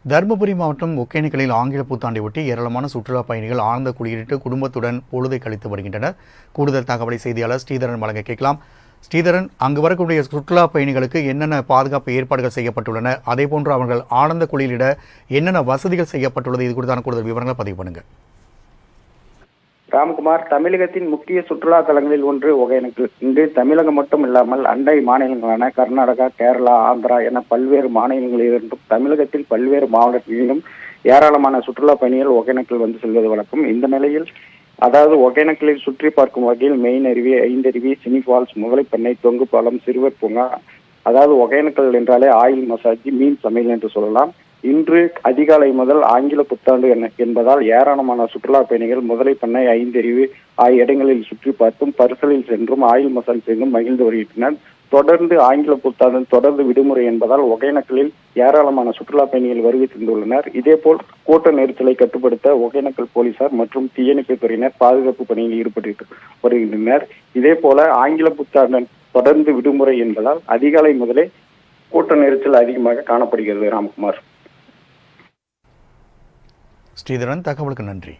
தருமபுரி மாவட்டம் ஒகேனக்கலில் ஆங்கில புத்தாண்டை ஒட்டி ஏராளமான சுற்றுலா பயணிகள் ஆழ்ந்த குடியிட்டு குடும்பத்துடன் பொழுதை கழித்து வருகின்றனர். கூடுதல் தகவலை செய்தியாளர் ஸ்ரீதரன் வழங்க கேட்கலாம். ஸ்ரீதரன், அங்கு வரக்கூடிய சுற்றுலா பயணிகளுக்கு என்னென்ன பாதுகாப்பு ஏற்பாடுகள் செய்யப்பட்டுள்ளன, அதேபோன்று அவர்கள் ஆனந்த குளியலிட என்னென்ன வசதிகள் செய்யப்பட்டுள்ளது, இது குறித்தான கூடுதல் விவரங்களை பதிவு பண்ணுங்க. ராம்குமார், தமிழகத்தின் முக்கிய சுற்றுலா தலங்களில் ஒன்று ஒகேனக்கல். இங்கு தமிழகம் மட்டும் இல்லாமல் அண்டை மாநிலங்களான கர்நாடகா, கேரளா, ஆந்திரா என பல்வேறு மாநிலங்களிலிருந்தும் தமிழகத்தில் பல்வேறு மாவட்டங்களிலும் ஏராளமான சுற்றுலா பயணிகள் ஒகேனக்கல் வந்து செல்வது வழக்கம். இந்த நிலையில் ஒகேனக்கலில் சுற்றி பார்க்கும் வகையில் மெயின் அருவி, ஐந்தருவி, சினி ஃபால்ஸ், முதலைப்பண்ணை, தொங்கு பாலம், சிறுவர் பூங்கா, ஒகேனக்கல் என்றாலே ஆயில் மசாஜ், மீன் சமையல் என்று சொல்லலாம். இன்று அதிகாலை முதல் ஆங்கில புத்தாண்டு என்பதால் ஏராளமான சுற்றுலா பயணிகள் முதலைப்பண்ணை, ஐந்தருவி ஆகிய இடங்களில் சுற்றி பார்த்தும் பரிசலில் சென்றும் ஆயில் மசாஜ் செய்தும் மகிழ்ந்து வருகின்றனர். தொடர்ந்து ஆங்கில புத்தாண்டு தொடர்ந்து விடுமுறை என்பதால் ஒகேனக்கலில் ஏராளமான சுற்றுலா பயணிகள் வருகை தந்துள்ளனர். இதேபோல் கூட்ட நெரிசலை கட்டுப்படுத்த ஒகேனக்கல் போலீசார் மற்றும் தீயணைப்பு துறையினர் பாதுகாப்பு பணியில் ஈடுபட்டு வருகின்றனர். இதே போல ஆங்கில புத்தாண்டு தொடர்ந்து விடுமுறை என்பதால் அதிகாலை முதலே கூட்ட நெரிசல் அதிகமாக காணப்படுகிறது. ராம்குமார். ஸ்ரீதரன், தகவலுக்கு நன்றி.